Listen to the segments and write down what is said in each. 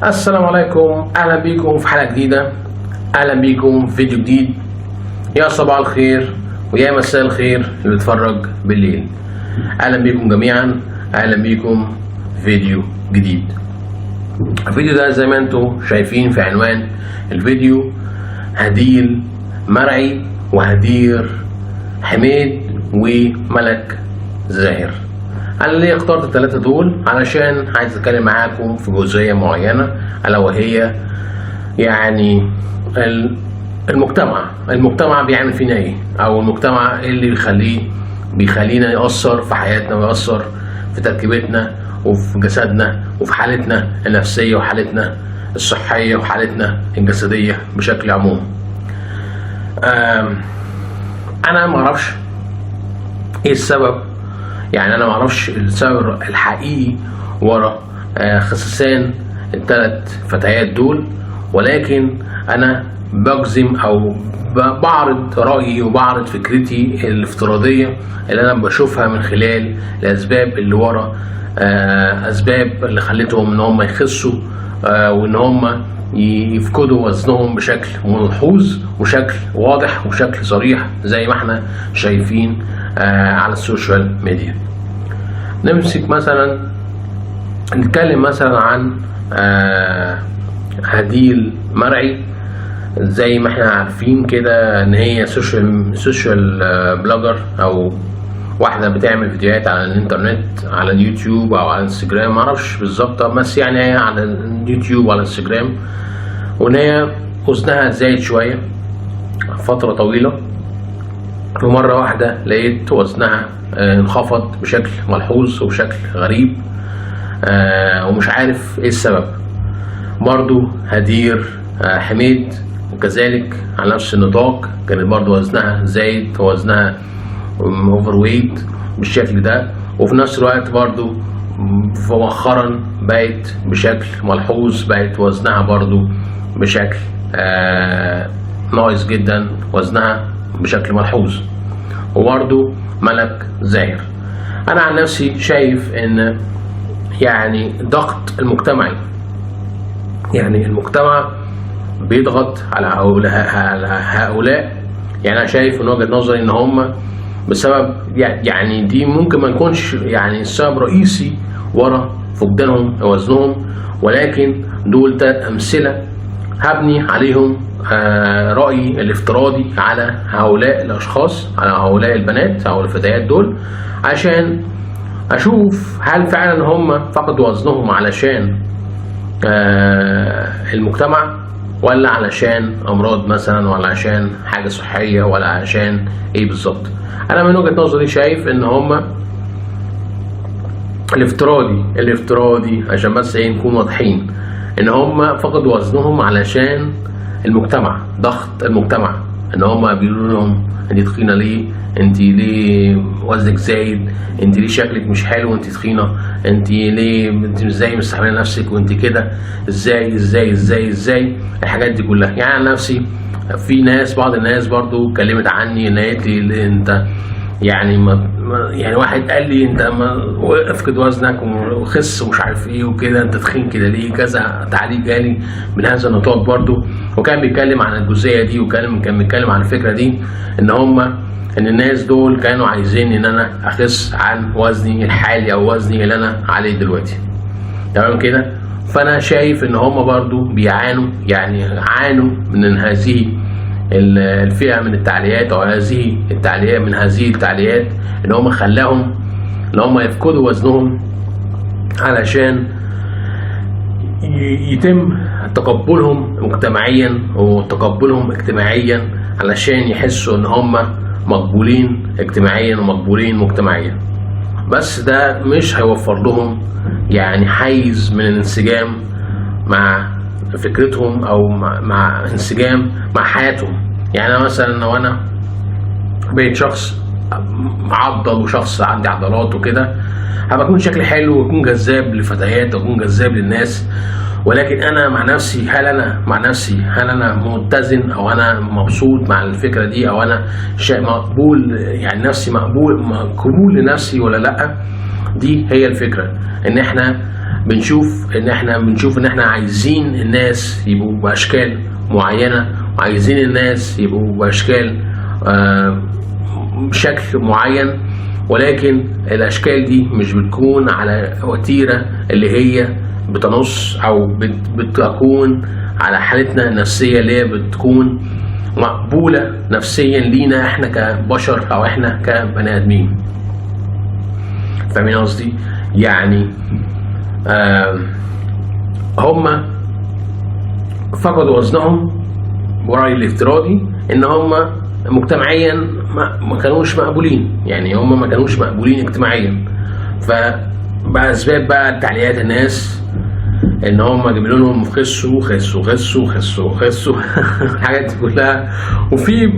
السلام عليكم، اهلا بيكم في حلقه جديده. اهلا بيكم في فيديو جديد. يا صباح الخير ويا مساء الخير اللي بيتفرج بالليل. اهلا بيكم جميعا، اهلا بيكم في فيديو جديد. الفيديو ده زي ما انتم شايفين في عنوان الفيديو هديل مرعي وهدير حميد وملك زاهر. انا ليه اخترت الثلاثه دول؟ علشان عايز اتكلم معاكم في جزئيه معينه، الا وهي يعني المجتمع بيعمل فينا ايه، او المجتمع اللي بيخلينا يأثر في حياتنا ويأثر في تركيبتنا وفي جسدنا وفي حالتنا النفسيه وحالتنا الصحيه وحالتنا الجسديه بشكل عموم. انا ما اعرفش ايه السبب، يعني انا ما اعرفش السبب الحقيقي ورا خسسان الثلاث فتيات دول، ولكن انا بجزم او بعرض رايي وبعرض فكرتي الافتراضيه اللي انا بشوفها من خلال الاسباب اللي ورا اسباب اللي خلتهم ان هم يخسوا وان هم يفقدوا وزنهم بشكل ملحوظ وشكل واضح وشكل صريح زي ما احنا شايفين على السوشيال ميديا. نمسك مثلا نتكلم مثلا عن هديل مرعي. زي ما احنا عارفين كده ان هي سوشيال بلوجر، او واحدة بتعمل فيديوهات على الانترنت، على اليوتيوب او على الانستجرام، معرفش بالظبط، بس يعني هي على اليوتيوب وعلى الانستجرام. وان هي وزنها زايد شوية فترة طويلة، ومرة واحدة لقيت وزنها انخفض بشكل ملحوظ وبشكل غريب، ومش عارف ايه السبب. برضو هدير حميد وكذلك على نفس النطاق، كانت برضو وزنها زايد ووزنها اوفر ويت بالشكل ده، وفي نفس الوقت برضو مؤخرا بقت بشكل ملحوظ بقت وزنها برضو بشكل ناقص جدا، وزنها بشكل ملحوظ. وبرضو ملك زاهر. انا عن نفسي شايف ان يعني ضغط المجتمعي، يعني المجتمع بيضغط على هؤلاء. يعني انا شايف من وجهة نظري ان هم بسبب يعني دي ممكن ما يكونش يعني السبب رئيسي ورا فقدانهم وزنهم، ولكن دول 3 أمثلة هبني عليهم رأيي الافتراضي على هؤلاء الأشخاص، على هؤلاء البنات أو الفتيات دول، عشان أشوف هل فعلا هم فقدوا وزنهم علشان المجتمع، ولا علشان أمراض مثلا، ولا عشان حاجة صحية، ولا عشان إيه بالظبط. أنا من وجهة نظري شايف إن هم الافتراضي عشان بس نكون واضحين، ان هم فقدوا وزنهم علشان المجتمع، ضغط المجتمع، ان هم بيقولوا لهم انت تخينه ليه، انت ليه وزنك زايد، انت ليه شكلك مش حلو وانت تخينه، انت ليه انت ازاي مستحمله نفسك وانت كده، ازاي الحاجات دي كلها. يعني عن نفسي في بعض الناس برضو اتكلمت عني، ان قالت لي انت يعني واحد قال لي انت افقد وزنك وخس ومش عارف ايه وكده، انت تخين كده ليه، كذا تعليق جالي من هذا النطاق برضو. وكان بيتكلم عن الجزئيه دي، كان بيتكلم عن الفكره دي، ان الناس دول كانوا عايزين ان انا اخس عن وزني الحالي او وزني اللي انا عليه دلوقتي، تمام كده. فانا شايف ان هم برضو بيعانوا، يعني عانوا من هذه الفئة من التعليقات، او هذه التعليقات ان هم خلاهم ان هم يفقدوا وزنهم علشان يتم تقبلهم مجتمعيا وتقبلهم اجتماعيا، علشان يحسوا ان هم مقبولين اجتماعيا ومقبولين مجتمعيا. بس ده مش هيوفر لهم يعني حيز من الانسجام مع فكرتهم، او مع انسجام مع حياتهم. يعني انا مثلا لو انا بقيت شخص معضل وشخص عندي عضلات وكده، هبقى اكون شكلي حلو واكون جذاب للفتيات واكون جذاب للناس، ولكن انا مع نفسي هل انا متزن، او انا مبسوط مع الفكره دي، او انا شيء مقبول، يعني نفسي مقبول لنفسي ولا لا؟ دي هي الفكره، ان احنا بنشوف ان احنا عايزين الناس يبقوا باشكال معينه، وعايزين الناس يبقوا باشكال بشكل معين، ولكن الاشكال دي مش بتكون على وتيره اللي هي بتنص او بتكون على حالتنا النفسيه اللي هي بتكون مقبوله نفسيا لينا احنا كبشر او احنا كبني ادمين. فاهمين قصدي؟ يعني هم فقدوا وزنهم ورأيي الافتراضي ان هم مجتمعيا ما كانوش مقبولين، يعني هم ما كانوش مقبولين اجتماعيا، فبأسباب بقى تعليقات الناس ان هم جايبين لهم خسوا خسوا خسوا خسوا خسوا الحاجات دي كلها. وفي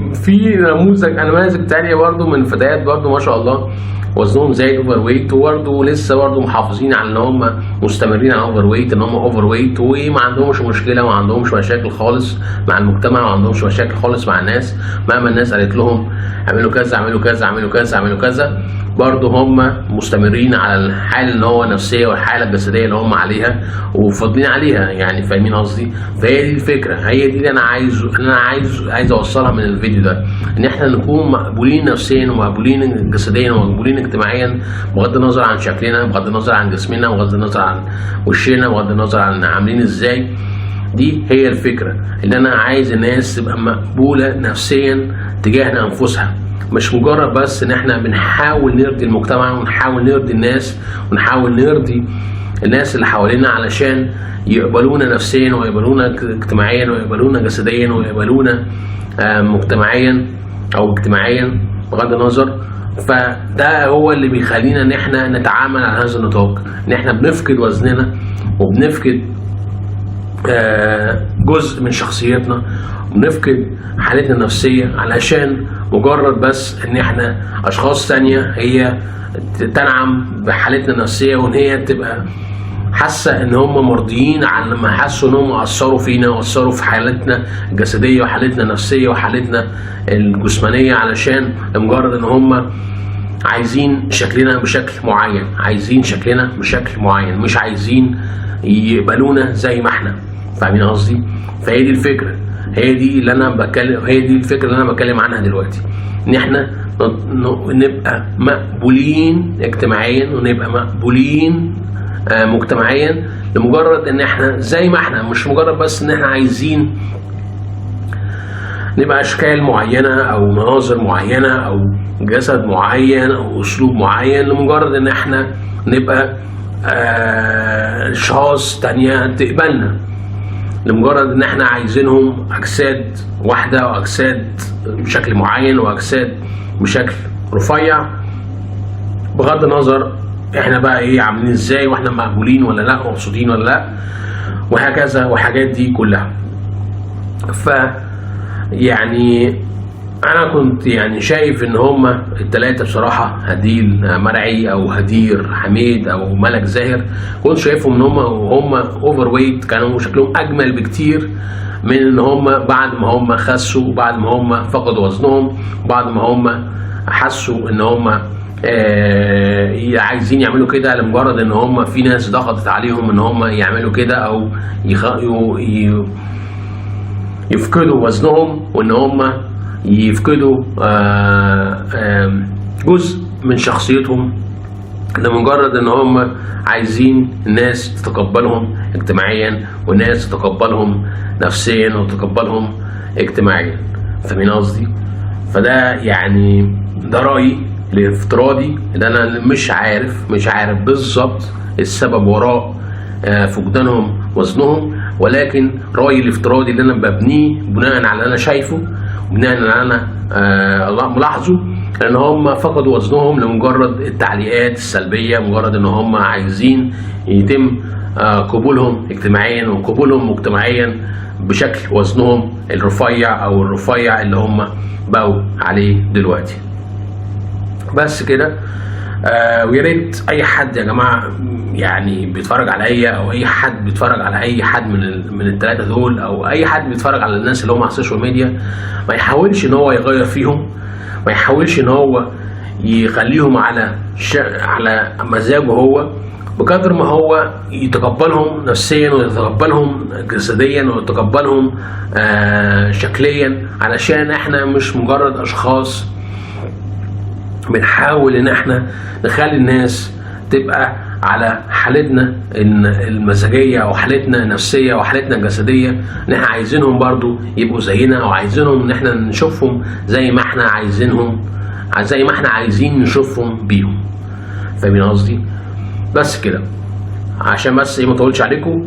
نماذج تانية برضه من فتيات برضه ما شاء الله وزنهم زايد اوفر ويت، وبرضه لسه برضه محافظين على ان هم مستمرين على اوفر ويت، ان هم اوفر ويت وما عندهمش مشكله وما عندهمش مشاكل خالص مع المجتمع، وما عندهمش مشاكل خالص مع الناس، مهما الناس قالت لهم اعملوا كذا اعملوا كذا اعملوا كذا اعملوا كذا، برضه هم مستمرين على الحاله اللي هو النفسيه والحاله الجسديه اللي هم عليها وفاضلين عليها. يعني فاهمين قصدي؟ فهي دي الفكره، هي دي اللي انا عايز اوصلها من الفيديو ده، ان احنا نكون مقبولين نفسيا ومقبولين جسديا ومقبولين اجتماعيا، بغض النظر عن شكلنا، بغض النظر عن جسمنا، بغض النظر عن وشنا، بغض النظر عن عاملين ازاي. دي هي الفكره، ان انا عايز الناس تبقى مقبوله نفسيا تجاه انفسها، مش مجرد بس ان احنا بنحاول نرضي المجتمع ونحاول نرضي الناس ونحاول نرضي الناس اللي حوالينا علشان يقبلونا نفسيا ويقبلونا اجتماعيا ويقبلونا جسديا ويقبلونا مجتمعيا او اجتماعيا بغض النظر. فده هو اللي بيخلينا ان احنا نتعامل على هذا النطاق، ان احنا بنفقد وزننا وبنفقد جزء من شخصيتنا وبنفقد حالتنا النفسية علشان مجرد بس ان احنا اشخاص تانية هي تنعم بحالتنا النفسية، وان هي تبقى حاسة ان هم مرضيين عن لما حسوا ان هم اثروا فينا واثروا في حالتنا الجسدية وحالتنا النفسية وحالتنا الجسمانية، علشان مجرد ان هم عايزين شكلنا بشكل معين، عايزين شكلنا بشكل معين، مش عايزين يقبلونا زي ما احنا. فاهمين قصدي؟ فهي دي الفكرة، هي دي الفكرة اللي انا بتكلم عنها دلوقتي، ان احنا نبقى مقبولين اجتماعيا ونبقى مقبولين مجتمعيا لمجرد ان احنا زي ما احنا، مش مجرد بس ان احنا عايزين نبقى اشكال معينة او مناظر معينة او جسد معين او اسلوب معين، لمجرد ان احنا نبقى اشخاص تانية تقبلنا، لمجرد ان احنا عايزينهم اجساد واحدة واجساد بشكل معين واجساد بشكل رفيع، بغض النظر احنا بقى ايه عاملين ازاي واحنا مقبولين ولا لا ومبسوطين ولا لا وهكذا وحاجات دي كلها. ف يعني انا كنت يعني شايف ان هما الثلاثه بصراحه، هديل مرعي او هدير حميد او ملك زاهر، كنت شايفهم ان هما اوفر ويت كانوا شكلهم اجمل بكتير من ان هما بعد ما هما خسوا، بعد ما هما فقدوا وزنهم، بعد ما هما حسوا ان هما عايزين يعملوا كده لمجرد ان هما في ناس ضغطت عليهم ان هما يعملوا كده او يفقدوا وزنهم، وان هما يفقدوا جزء من شخصيتهم لمجرد ان هم عايزين الناس تتقبلهم اجتماعيا والناس تتقبلهم نفسيا وتتقبلهم اجتماعيا. فاهمين قصدي؟ فده يعني ده رأيي الافتراضي اللي انا مش عارف بالظبط السبب وراء فقدانهم وزنهم، ولكن رأيي الافتراضي اللي انا ببنيه بناء على اللي انا شايفه وبناء على اللي انا ملاحظه، ان هم فقدوا وزنهم لمجرد التعليقات السلبيه، مجرد ان هم عايزين يتم قبولهم اجتماعيا وقبولهم مجتمعيا بشكل وزنهم الرفيع او الرفيع اللي هم بقوا عليه دلوقتي. بس كده. ويا ريت اي حد يا جماعه يعني بيتفرج عليا او اي حد بيتفرج على اي حد من الثلاثه دول او اي حد بيتفرج على الناس اللي هم على السوشيال ميديا ما يحاولش ان هو يغير فيهم، ما يحاولش ان هو يخليهم على مزاجه هو، بقدر ما هو يتقبلهم نفسيا ويتقبلهم جسديا ويتقبلهم شكليا، علشان احنا مش مجرد اشخاص بنحاول ان احنا نخلي الناس تبقى على حالتنا المزاجية او حالتنا النفسية او حالتنا الجسدية، ان احنا عايزينهم برضو يبقوا زينا، او عايزينهم ان احنا نشوفهم زي ما احنا عايزينهم، زي ما احنا عايزين نشوفهم بيهم. فاهمين قصدي؟ بس كده عشان بس ما اطولش عليكم،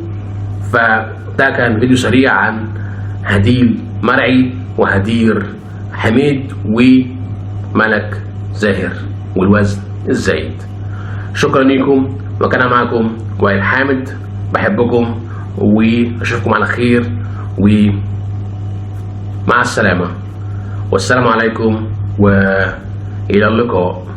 فده كان فيديو سريع عن هديل مرعي وهدير حميد وملك زاهر والوزن الزايد. شكرا لكم، وكان معكم وائل حامد، بحبكم واشوفكم على خير ومع السلامة، والسلام عليكم والى اللقاء.